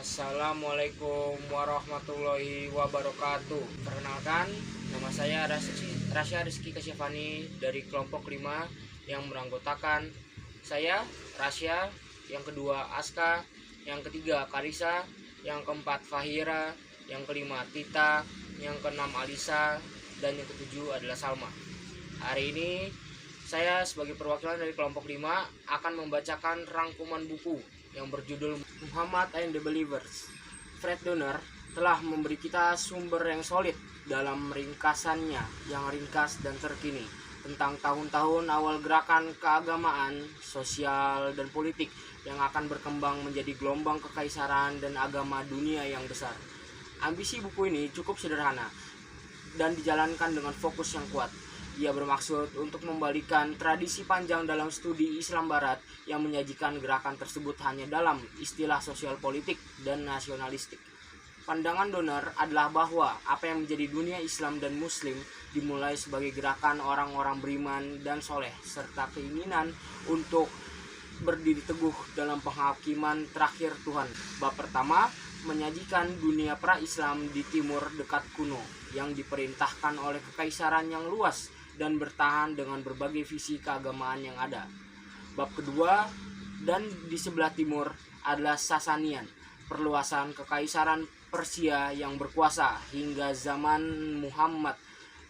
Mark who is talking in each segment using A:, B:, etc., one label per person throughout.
A: Assalamualaikum warahmatullahi wabarakatuh. Perkenalkan, nama saya Rasya Rizky Kasyafani dari kelompok 5 yang beranggotakan saya, Rasya, yang kedua Aska, yang ketiga Karisa, yang keempat Fahira, yang kelima Tita, yang keenam Alisa, dan yang ketujuh adalah Salma. Hari ini saya sebagai perwakilan dari kelompok 5 akan membacakan rangkuman buku yang berjudul Muhammad and the Believers. Fred Donner telah memberi kita sumber yang solid dalam ringkasannya yang ringkas dan terkini tentang tahun-tahun awal gerakan keagamaan, sosial, dan politik yang akan berkembang menjadi gelombang kekaisaran dan agama dunia yang besar. Ambisi buku ini cukup sederhana dan dijalankan dengan fokus yang kuat. Ia bermaksud untuk membalikan tradisi panjang dalam studi Islam Barat yang menyajikan gerakan tersebut hanya dalam istilah sosial politik dan nasionalistik. Pandangan Donner adalah bahwa apa yang menjadi dunia Islam dan Muslim dimulai sebagai gerakan orang-orang beriman dan soleh serta keinginan untuk berdiri teguh dalam penghakiman terakhir Tuhan. Bab pertama menyajikan dunia pra-Islam di timur dekat kuno yang diperintahkan oleh kekaisaran yang luas dan bertahan dengan berbagai visi keagamaan yang ada. Bab kedua dan di sebelah timur adalah Sasanian, perluasan kekaisaran Persia yang berkuasa hingga zaman Muhammad.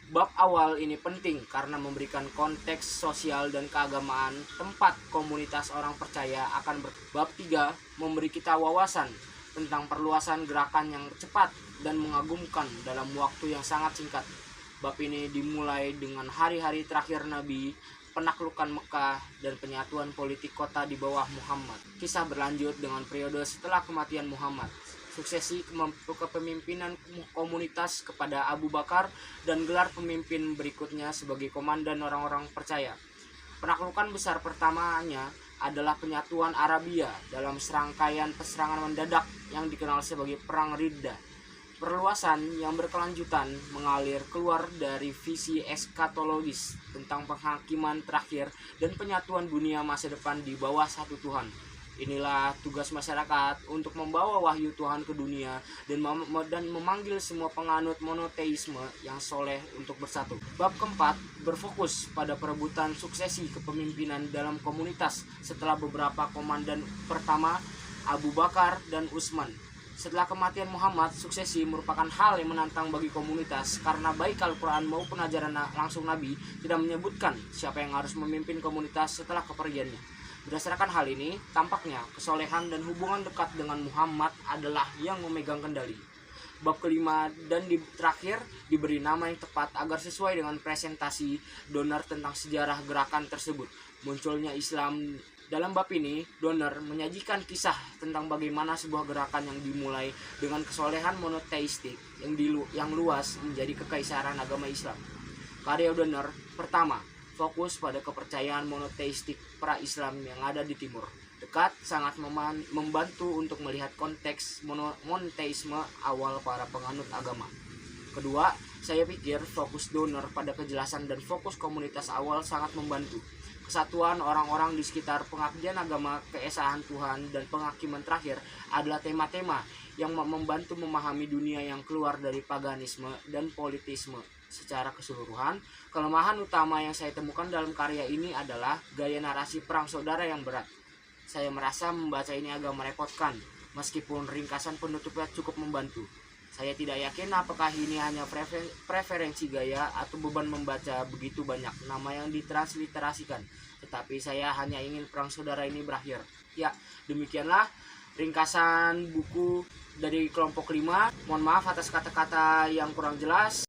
A: Bab awal ini penting karena memberikan konteks sosial dan keagamaan tempat komunitas orang percaya akan Bab 3 memberi kita wawasan tentang perluasan gerakan yang cepat dan mengagumkan dalam waktu yang sangat singkat. Bab ini dimulai dengan hari-hari terakhir Nabi, penaklukan Mekah, dan penyatuan politik kota di bawah Muhammad. Kisah berlanjut dengan periode setelah kematian Muhammad, suksesi kepemimpinan komunitas kepada Abu Bakar, dan gelar pemimpin berikutnya sebagai komandan orang-orang percaya. Penaklukan besar pertamanya adalah penyatuan Arabia dalam serangkaian serangan mendadak yang dikenal sebagai Perang Riddah. Perluasan yang berkelanjutan mengalir keluar dari visi eskatologis tentang penghakiman terakhir dan penyatuan dunia masa depan di bawah satu Tuhan. Inilah tugas masyarakat untuk membawa wahyu Tuhan ke dunia dan memanggil semua penganut monoteisme yang soleh untuk bersatu. Bab keempat berfokus pada perebutan suksesi kepemimpinan dalam komunitas setelah beberapa komandan pertama Abu Bakar dan Utsman. Setelah kematian Muhammad, suksesi merupakan hal yang menantang bagi komunitas karena baik Al-Quran maupun ajaran langsung Nabi tidak menyebutkan siapa yang harus memimpin komunitas setelah kepergiannya. Berdasarkan hal ini, tampaknya kesolehan dan hubungan dekat dengan Muhammad adalah yang memegang kendali. Bab kelima dan terakhir diberi nama yang tepat agar sesuai dengan presentasi Donner tentang sejarah gerakan tersebut. Munculnya Islam. Dalam bab ini, Donner menyajikan kisah tentang bagaimana sebuah gerakan yang dimulai dengan kesolehan monoteistik yang luas menjadi kekaisaran agama Islam. Karya Donner pertama, fokus pada kepercayaan monoteistik pra-Islam yang ada di timur. Dekat sangat membantu untuk melihat konteks monoteisme awal para penganut agama. Kedua, saya pikir fokus Donner pada kejelasan dan fokus komunitas awal sangat membantu. Kesatuan orang-orang di sekitar pengabdian agama, keesaan Tuhan, dan penghakiman terakhir adalah tema-tema yang membantu memahami dunia yang keluar dari paganisme dan politisme. Secara keseluruhan, kelemahan utama yang saya temukan dalam karya ini adalah gaya narasi perang saudara yang berat. Saya merasa membaca ini agak merepotkan, meskipun ringkasan penutupnya cukup membantu. Saya tidak yakin apakah ini hanya preferensi gaya atau beban membaca begitu banyak nama yang ditransliterasikan. Tetapi saya hanya ingin perang saudara ini berakhir. Ya, demikianlah ringkasan buku dari kelompok 5. Mohon maaf atas kata-kata yang kurang jelas.